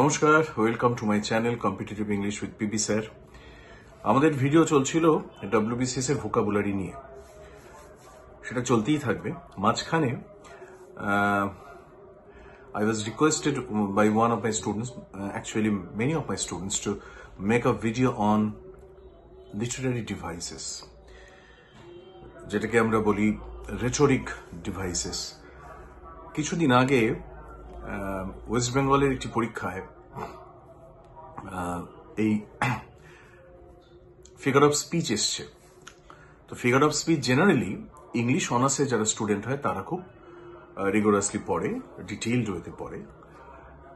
নমস্কার, welcome to my channel competitive English with PB sir. আমাদের video চলছিল WBCS এর ভোকাবুলারি নিয়ে, সেটা চলতেই থাকবে। মাঝখানে I was requested by one of my students, actually many of my students, to make a video on literary devices, যেটাকে আমরা বলি rhetoric devices। কিছুদিন আগে ওয়েস্ট বেঙ্গলের একটি পরীক্ষায় এই ফিগার অফ স্পিচ এসছে। তো figure of speech generally English অনার্সে যারা স্টুডেন্ট হয় তারা খুব রিগোরাসলি পড়ে, ডিটেইলড ওয়েতে পড়ে।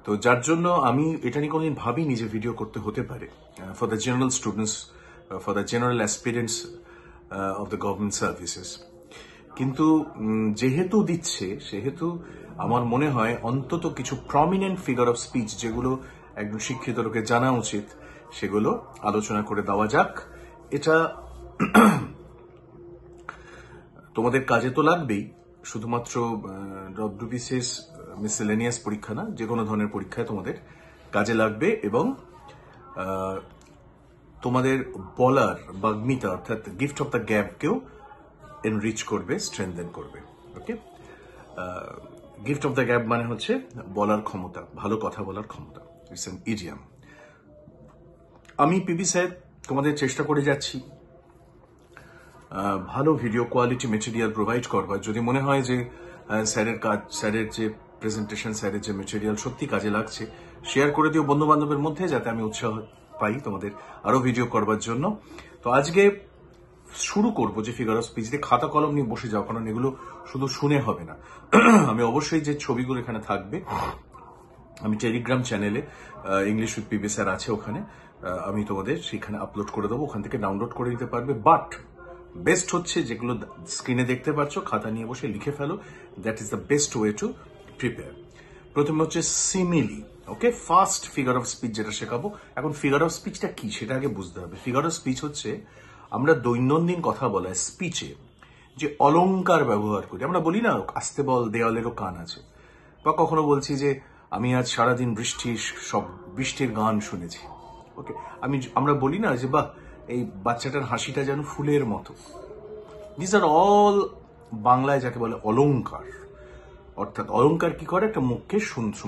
তো যার জন্য আমি এটা নিয়ে কোনোদিন ভাবিনি যে ভিডিও করতে হতে পারে for the general students, for the general aspirants of the government services. কিন্তু যেহেতু দিচ্ছে, সেহেতু আমার মনে হয় অন্তত কিছু প্রমিনেন্ট ফিগার অফ স্পিচ যেগুলো একজন শিক্ষিত লোকের জানা উচিত, সেগুলো আলোচনা করে দেওয়া যাক। এটা তোমাদের কাজে তো লাগবেই, শুধুমাত্র ডব্লিউবিসিএস মিসেলেনিয়াস পরীক্ষা না, যে কোনো ধরনের পরীক্ষায় তোমাদের কাজে লাগবে এবং তোমাদের বলার বাগ্মিতা অর্থাৎ গিফট অফ দ্য গ্যাপকেও এনরিচ করবে, স্ট্রেনথেন করবে। ওকে, গিফট অফ দ্য গ্যাপ মানে হচ্ছে বলার ক্ষমতা, ভালো কথা বলার ক্ষমতা। It's an idiom. আমি পিবি স্যার তোমাদের চেষ্টা করে যাচ্ছি ভালো ভিডিও কোয়ালিটি মেটেরিয়াল প্রোভাইড করবার। যদি মনে হয় যে স্যারের কাজ, স্যারের যে প্রেজেন্টেশন, স্যারের যে মেটেরিয়াল সত্যি কাজে লাগছে, শেয়ার করে দিও বন্ধু বান্ধবের মধ্যে, যাতে আমি উৎসাহ পাই তোমাদের আরো ভিডিও করবার জন্য। তো আজকে শুরু করবো যে ফিগার অফ স্পিচ দিয়ে। খাতা কলম নিয়ে বসে যাও, কারণ এগুলো শুধু শুনে হবে না। আমি অবশ্যই যে ছবিগুলো এখানে থাকবে, আমি টেলিগ্রাম চ্যানেলে ইংলিশ উইথ পিবি স্যার আছে, ওখানে আমি তোমাদের সেখানে আপলোড করে দেবো, ওখান থেকে ডাউনলোড করে নিতে পারবে। বাট বেস্ট হচ্ছে যেগুলো স্ক্রিনে দেখতে পাচ্ছ, খাতা নিয়ে বসে লিখে ফেলো। That is the best way to prepare. প্রথমে হচ্ছে simile. Okay, first figure of speech যেটা শেখাবো। এখন ফিগার অফ স্পিচটা কি সেটা আগে বুঝতে হবে। ফিগার অফ স্পিচ হচ্ছে আমরা দৈনন্দিন কথা বলায় স্পিচে যে অলংকার ব্যবহার করি। আমরা বলি না আস্তে বল দেওয়ালেরও কান আছে, বা কখনো বলছি যে আমি আজ সারাদিন বৃষ্টির গান শুনেছি। ওকে, আমরা বলি না যে বাহ এই বাচ্চাটার হাসিটা যেন ফুলের মতো। দিস আর অল বাংলায় যাকে বলে অলংকার। অর্থাৎ অলংকার কি করে, একটা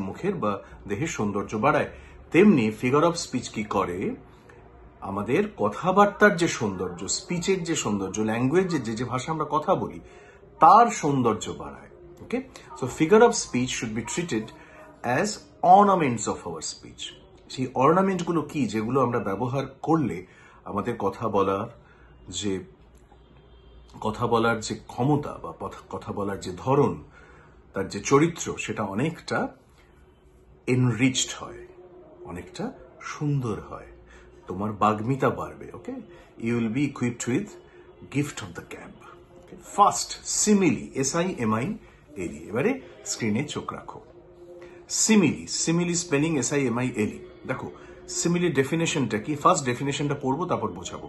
মুখের বা দেহের সৌন্দর্য বাড়ায়। তেমনি ফিগার অফ স্পিচ কি করে, আমাদের কথাবার্তার যে সৌন্দর্য, স্পিচের যে সৌন্দর্য, ল্যাঙ্গুয়েজের যে ভাষা আমরা কথা বলি, তার সৌন্দর্য বাড়ায়। Okay, so figure of speech should be treated as ornaments of our speech. সেই অর্নামেন্টগুলো কি, যেগুলো আমরা ব্যবহার করলে আমাদের কথা বলার যে ক্ষমতা বা কথা বলার যে ধরন, তার যে চরিত্র, সেটা অনেকটা এনরিচড হয়, অনেকটা সুন্দর হয়, তোমার বাগ্মিতা বাড়বে। Okay, you will be equipped with gift of the gab. First simile, SIMILE। এবারে স্ক্রিনে চোখ রাখো। Simile spelling SIMILE। দেখো সিমিলি ডেফিনেশনটা কি, ফার্স্ট ডেফিনেশনটা পড়বো, তারপর বোঝাবো।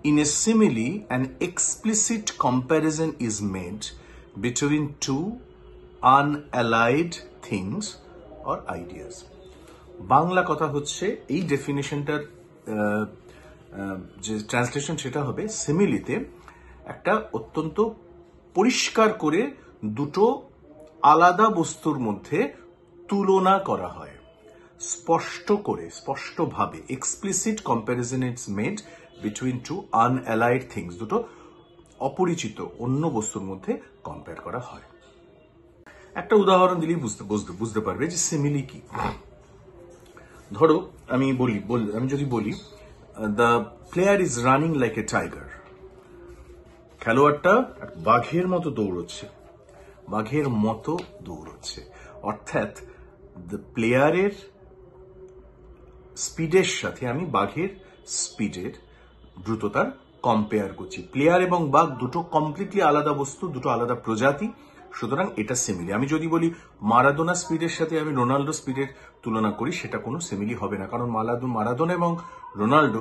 In a simile, an explicit comparison is made between two unallied things or ideas. Bangla কথা হচ্ছে এই ডেফিনেশনটার যে ট্রান্সলেশন সেটা হবে, সিমিলিতে একটা অত্যন্ত পরিষ্কার করে দুটো আলাদা বস্তুর মধ্যে তুলনা করা হয়, স্পষ্টভাবে। Explicit comparison is made between two unallied things, দুটো অপরিচিত অন্য বস্তুর মধ্যে কম্পেয়ার করা হয়। একটা উদাহরণ দিলেই বুঝতে পারবে যে সিমিলি কি। ধরো আমি যদি বলি the player is running like a tiger. খেলোয়াড়টা বাঘের মতো দৌড়চ্ছে। অর্থাৎ দ্য প্লেয়ারের স্পিডের সাথে আমি বাঘের স্পিডের দ্রুততার কম্পেয়ার করছি। প্লেয়ার এবং বাঘ দুটো কমপ্লিটলি আলাদা বস্তু, দুটো আলাদা প্রজাতি, সুতরাং এটা সিমিলি। আমি যদি বলি মারাদোনা স্পিডের সাথে আমি রোনাল্ডো স্পিডের তুলনা করি, সেটা কোনো সিমিলি হবে না, কারণ মারাদোনা এবং রোনাল্ডো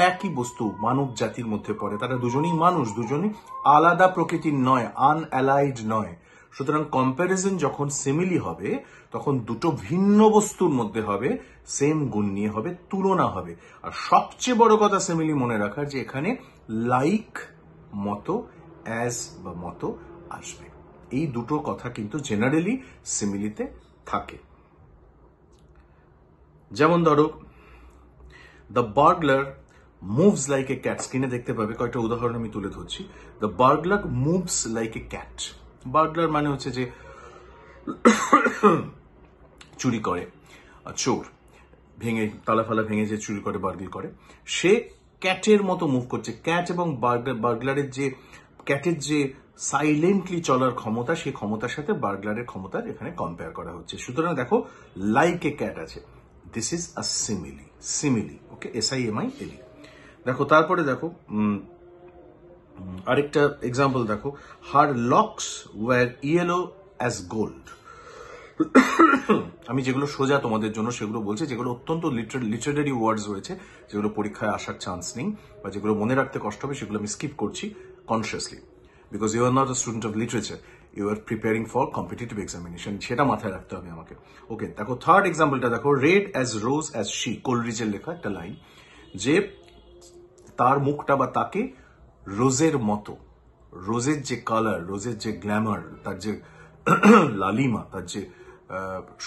একই বস্তু, মানব জাতির মধ্যে পড়ে। তারা দুজনেই মানুষ, দুজনেই আলাদা প্রকৃতির নয়, আনঅ্যালাইড নয়। সুতরাং কম্প্যারিজন যখন সিমিলি হবে তখন দুটো ভিন্ন বস্তুর মধ্যে হবে, সেম গুণ নিয়ে হবে, তুলনা হবে। আর সবচেয়ে বড় কথা সিমিলি মনে রাখার যে এখানে লাইক, মতো, অ্যাজ বা মতো আসবে। এই দুটো কথা কিন্তু জেনারেলি সিমিলিতে থাকে। যেমন ধরো, the burglar moves like a cat. স্ক্রিনে দেখতে পাবে, কয়েকটা উদাহরণ আমি তুলে ধরছি। The burglar moves like a cat. Burglar মানে হচ্ছে যে চুরি করে, চোর, ভেঙে তালা ফালা ভেঙে যে চুরি করে, বার্গল করে, সে ক্যাটের মতো মুভ করছে। ক্যাট এবং বার্গলারের যে ক্যাটের যে সাইলেন্টলি চলার ক্ষমতা, সেই ক্ষমতার সাথে বার্গলারের ক্ষমতার এখানে কম্পেয়ার করা হচ্ছে। সুতরাং দেখো, লাইক এ ক্যাট আছে, this is a simile. Simile, okay, SIMILE। দেখো তারপরে দেখো আরেকটা এক্সাম্পল দেখো, her locks were yellow as gold. আমি যেগুলো সোজা তোমাদের জন্য সেগুলো বলছি, যেগুলো অত্যন্ত লিটারারি ওয়ার্ডস রয়েছে, যেগুলো পরীক্ষায় আসার চান্স নেই বা যেগুলো মনে রাখতে কষ্ট হবে, সেগুলো আমি স্কিপ করছি consciously, because you are not a student of literature, you are preparing for competitive examination, সেটা মাথায় রাখতে হবে আমাকে। ওকে, দেখো থার্ড এক্সাম্পলটা দেখো, red as rose as she. কোলরিজের লেখা একটা লাইন, যে তার মুখটা বা তাকে রোজের মতো, রোজের যে কালার, রোজের যে গ্ল্যামার, তার যে লালিমা, তার যে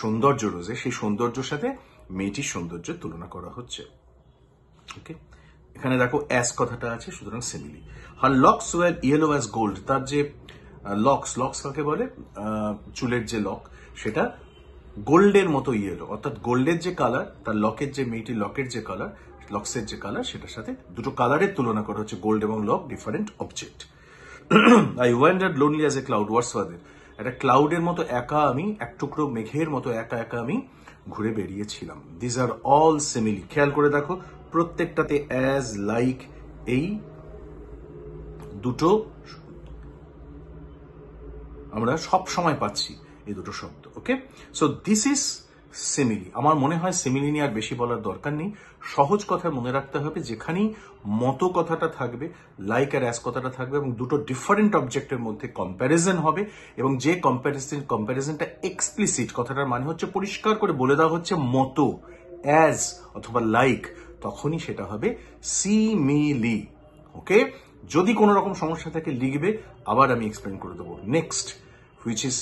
সৌন্দর্য রোজে, সেই সৌন্দর্যের সাথে মেয়েটির সৌন্দর্যের তুলনা করা হচ্ছে। ওকে, এখানে দেখো অ্যাস কথাটা আছে, সুতরাং simile. Her locks were yellow as gold. তার যে লক্স কাকে বলে, চুলের যে লক, সেটা গোল্ডের মতো ইয়েলো, অর্থাৎ গোল্ডের যে কালার, তার লকের যে মেয়েটির লকের যে কালার, লক্সের যে কালার, সেটার সাথে দুটো কালারের তুলনা করা হচ্ছে। গোল্ড এবং lock different object. I wandered lonely as a cloud ওয়াটসওয়াদার। একটা ক্লাউডের মতো একা আমি, এক টুকরো মেঘের মতো একা একা আমি ঘুরে বেরিয়েছিলাম। These are all simile. খেয়াল করে দেখো, প্রত্যেকটাতে অ্যাজ, লাইক, এই দুটো আমরা সব সময় পাচ্ছি, এই দুটো শব্দ। ওকে, সো দিস ইজ সিমিলি। আমার মনে হয় সিমিলি নিয়ে আর বেশি বলার দরকার নেই। সহজ কথা মনে রাখতে হবে, যেখানেই মতো কথাটা থাকবে, লাইক আর অ্যাজ কথাটা থাকবে, এবং দুটো ডিফারেন্ট অবজেক্টের মধ্যে কম্প্যারিজন হবে, এবং যে কম্প্যারিজনটা এক্সপ্লিসিট, কথাটার মানে হচ্ছে পরিষ্কার করে বলে দেওয়া হচ্ছে মতো, অ্যাজ অথবা লাইক, তখনই সেটা হবে সিমিলি। ওকে, যদি কোনো রকম সমস্যা থাকে লিখবে, আবার আমি এক্সপ্লেন করে দেবো। Next, which is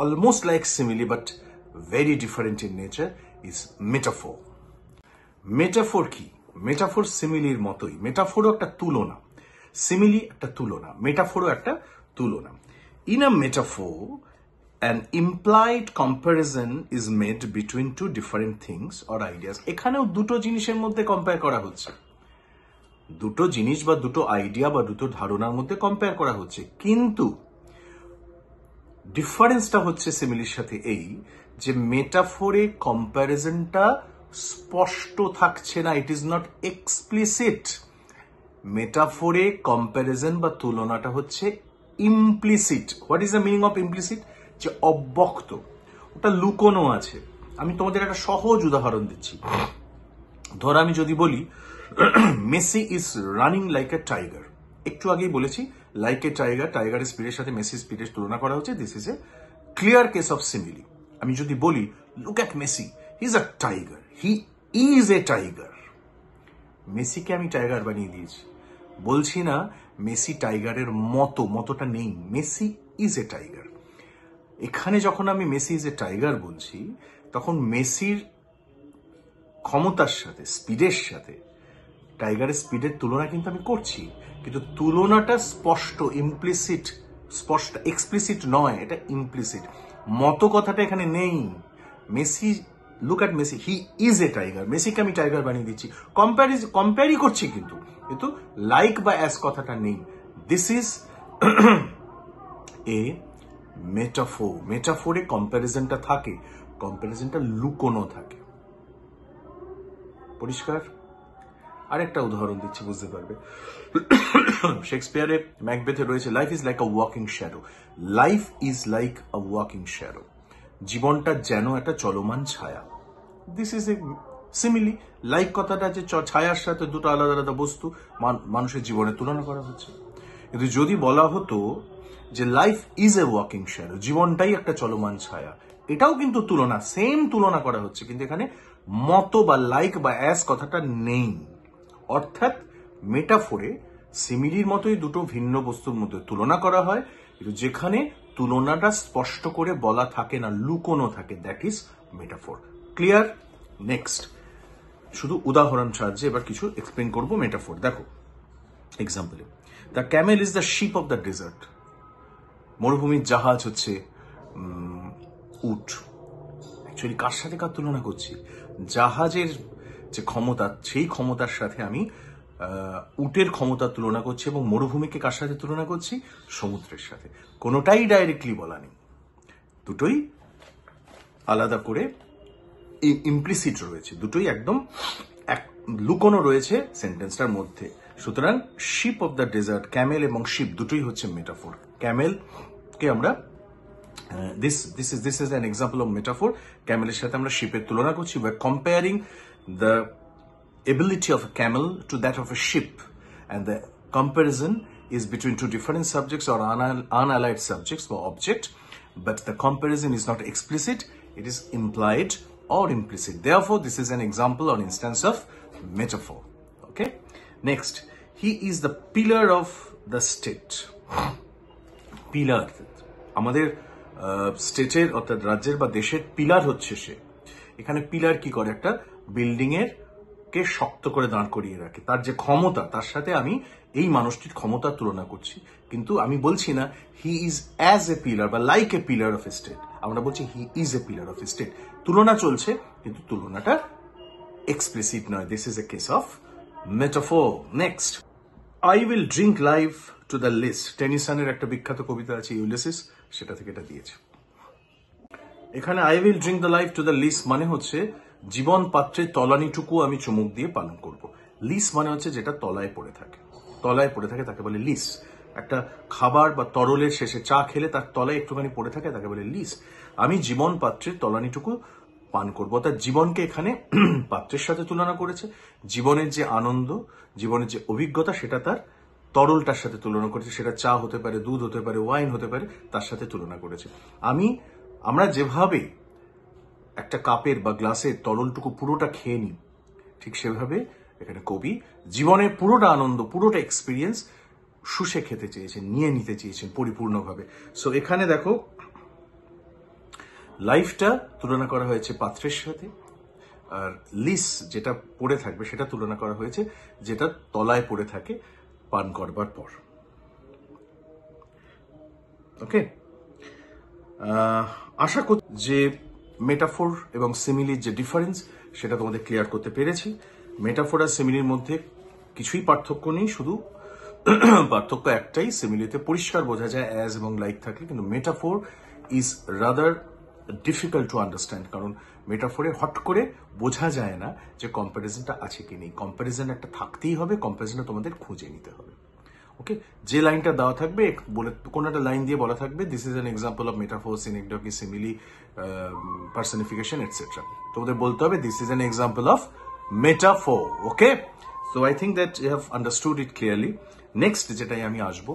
almost like simile but very different in nature, is metaphor. Metaphor কি? মেটাফোর সিমিলির মতোই। মেটাফোরও একটা তুলনা, সিমিলি একটা তুলনা, মেটাফোরও একটা তুলনা। In a metaphor, an implied comparison is made between two different things or ideas. এখানেও দুটো জিনিসের মধ্যে কম্পেয়ার করা হচ্ছে, দুটো জিনিস বা দুটো আইডিয়া বা দুটো ধারণার মধ্যে কম্পেয়ার করা হচ্ছে, কিন্তু ডিফারেন্সটা হচ্ছে সিমিলির সাথে এই যে মেটাফোরে কম্প্যারিজনটা স্পষ্ট থাকছে না, ইট ইজ নট এক্সপ্লিসিট। মেটাফোরে কম্প্যারিজন বা তুলনাটা হচ্ছে implicit. What is the meaning of implicit? যে অব্যক্ত, ওটা লুকোনো আছে। আমি তোমাদের একটা সহজ উদাহরণ দিচ্ছি। ধর আমি যদি বলি Messi is running like a tiger, একটু আগেই বলেছি লাইক এ টাইগার, টাইগারের স্পিডের সাথে মেসির স্পিডের তুলনা করা হচ্ছে, this is A clear case of simile. আমি যদি বলি look at Messi, he is a tiger, he is a tiger, মেসিকে আমি টাইগার বানিয়ে দিয়েছি, বলছি না মেসি টাইগারের মতো, মতোটা নেই, মেসি ইজ এ টাইগার। এখানে যখন আমি মেসি ইজ এ টাইগার বলছি, তখন মেসির ক্ষমতার সাথে, স্পিডের সাথে টাইগারের স্পিডের তুলনা কিন্তু আমি করছি, কিন্তু তুলনাটা স্পষ্ট, ইমপ্লিসিট, স্পষ্ট, এক্সপ্লিসিট নয়, এটা ইমপ্লিসিট। মতো কথাটা এখানে নেই। Messi, look at Messi, he is a tiger, মেসিকে আমি টাইগার বানিয়ে দিচ্ছি, কম্প্যারই করছি, কিন্তু লাইক বা অ্যাজ কথাটা নেই। This is a metaphor. মেটাফোরে কম্প্যারিজনটা থাকে, কম্প্যারিজনটা লুকোনো থাকে। পরিষ্কার? আরেকটা উদাহরণ দিচ্ছি, বুঝতে পারবে। শেক্সপিয়ারে ম্যাকবেথে রয়েছে life is like a walking shadow. Life is like a walking shadow, জীবনটা যেন একটা চলমান ছায়া। This is A simile. Like কথাটা যে ছায়ার সাথে দুটো আলাদা আলাদা বস্তু মানুষের জীবনে তুলনা করা হচ্ছে। কিন্তু যদি বলা হতো যে life is a walking shadow, জীবনটাই একটা চলমান ছায়া, এটাও কিন্তু তুলনা, সেম তুলনা করা হচ্ছে, কিন্তু এখানে মতো বা লাইক বা অ্যাজ কথাটা নেই। অর্থাৎ মেটাফোরে সিমিলির মতোই দুটো ভিন্ন বস্তুর মধ্যে তুলনা করা হয়, কিন্তু যেখানে তুলনাটা স্পষ্ট করে বলা থাকে না, লুকোনো থাকে, that is metaphor. Clear? Next, শুধু উদাহরণ সাহায্যে এবার কিছু এক্সপ্লেন করবো মেটাফোর। দেখো এক্সাম্পলে, the camel is the ship of the desert. মরুভূমির জাহাজ হচ্ছে উট। অ্যাকচুয়ালি কার সাথে কার তুলনা করছি? জাহাজের যে ক্ষমতা, সেই ক্ষমতার সাথে আমি উটের ক্ষমতার তুলনা করছি, এবং মরুভূমিকে কার সাথে তুলনা করছি? সমুদ্রের সাথে। কোনোটাই ডাইরেক্টলি বলা নেই, দুটোই আলাদা করে ইমপ্লিসিট রয়েছে, দুটোই একদম লুকোনো রয়েছে সেন্টেন্সটার মধ্যে। সুতরাং ship of the desert, camel এবং শিপ দুটোই হচ্ছে মেটাফোর। ক্যামেলকে আমরা this is an example of metaphor. ক্যামেলের সাথে আমরা শিপের তুলনা করছি। We're comparing the ability of a camel to that of a ship, and the comparison is between two different subjects or unallied subjects or object, but the comparison is not explicit, it is implied or implicit. Therefore, this is an example or instance of metaphor. Okay? Next, he is the pillar of the state. Pillar. আমাদের স্টেটের অর্থাৎ রাজ্যের বা দেশের pillar হচ্ছে সে। এখানে pillar কি করে? একটা বিল্ডিং এর কে শক্ত করে দাঁড় করিয়ে রাখে। তার যে ক্ষমতা, তার সাথে আমি এই মানুষটির ক্ষমতার তুলনা করছি, কিন্তু আমি বলছি না he is as a pillar বা like a pillar of a state, আমরা বলছি he is a pillar of a state. তুলনা চলছে, কিন্তু তুলনাটা এক্সপ্লিসিট নয়। This is a case of metaphor. Next, I will drink life to the lees. টেনিসনের একটা বিখ্যাত কবিতা আছে ইউলিসিস, সেটা থেকে এটা দিয়েছে। এখানে I will drink the life to the lees মানে হচ্ছে জীবন পাত্রের তলানিটুকু আমি চুমুক দিয়ে পালন করব। লিস মানে হচ্ছে যেটা তলায় পড়ে থাকে, তলায় পড়ে থাকে তাকে বলে লিস। একটা খাবার বা তরলের শেষে চা খেলে তার তলায় একটুখানি পড়ে থাকে, তাকে বলে লিস। আমি জীবন পাত্রের তলানিটুকু পান করবো। অর্থাৎ জীবনকে এখানে পাত্রের সাথে তুলনা করেছে। জীবনের যে আনন্দ, জীবনের যে অভিজ্ঞতা, সেটা তার তরলটার সাথে তুলনা করেছে। সেটা চা হতে পারে, দুধ হতে পারে, ওয়াইন হতে পারে, তার সাথে তুলনা করেছে। আমরা যেভাবে একটা কাপের বা গ্লাসের তরলটুকু পুরোটা খেয়ে নিই, ঠিক সেভাবে এখানে কবি জীবনের পুরোটা আনন্দ, পুরোটা এক্সপিরিয়েন্স শুষে খেতে চেয়েছেন, নিয়ে নিতে চেয়েছেন পরিপূর্ণভাবে। সো এখানে দেখো লাইফটা তুলনা করা হয়েছে পাত্রের সাথে, আর লিস যেটা পড়ে থাকবে সেটা তুলনা করা হয়েছে যেটা তলায় পড়ে থাকে পান করবার পর। ওকে, আশা করি যে মেটাফোর এবং সিমিলির যে ডিফারেন্স সেটা তোমাদের ক্লিয়ার করতে পেরেছি। মেটাফোর আর সিমিলির মধ্যে কিছুই পার্থক্য নেই, শুধু পার্থক্য একটাই, সিমিলিতে পরিষ্কার বোঝা যায় অ্যাজ এবং লাইক থাকলে, কিন্তু metaphor is rather difficult to understand, কারণ মেটাফোরে হট করে বোঝা যায় না যে কম্প্যারিজনটা আছে কি নেই। কম্প্যারিজন একটা থাকতেই হবে, কম্প্যারিজনটা তোমাদের খুঁজে নিতে হবে। ওকে, যে লাইনটা দেওয়া থাকবে, বলে কোনো একটা লাইন দিয়ে বলা থাকবে this is an example of metaphor, synecdoche, simile, personification etcetera, তোমাদের বলতে হবে this is an example of metaphor. Okay, so I think that you have understood it clearly. Next যেটাই আমি আসবো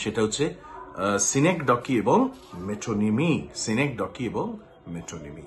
সেটা হচ্ছে সিনেকডকি এবং মেটোনিমি। সিনেকডকি এবং মেটোনিমি।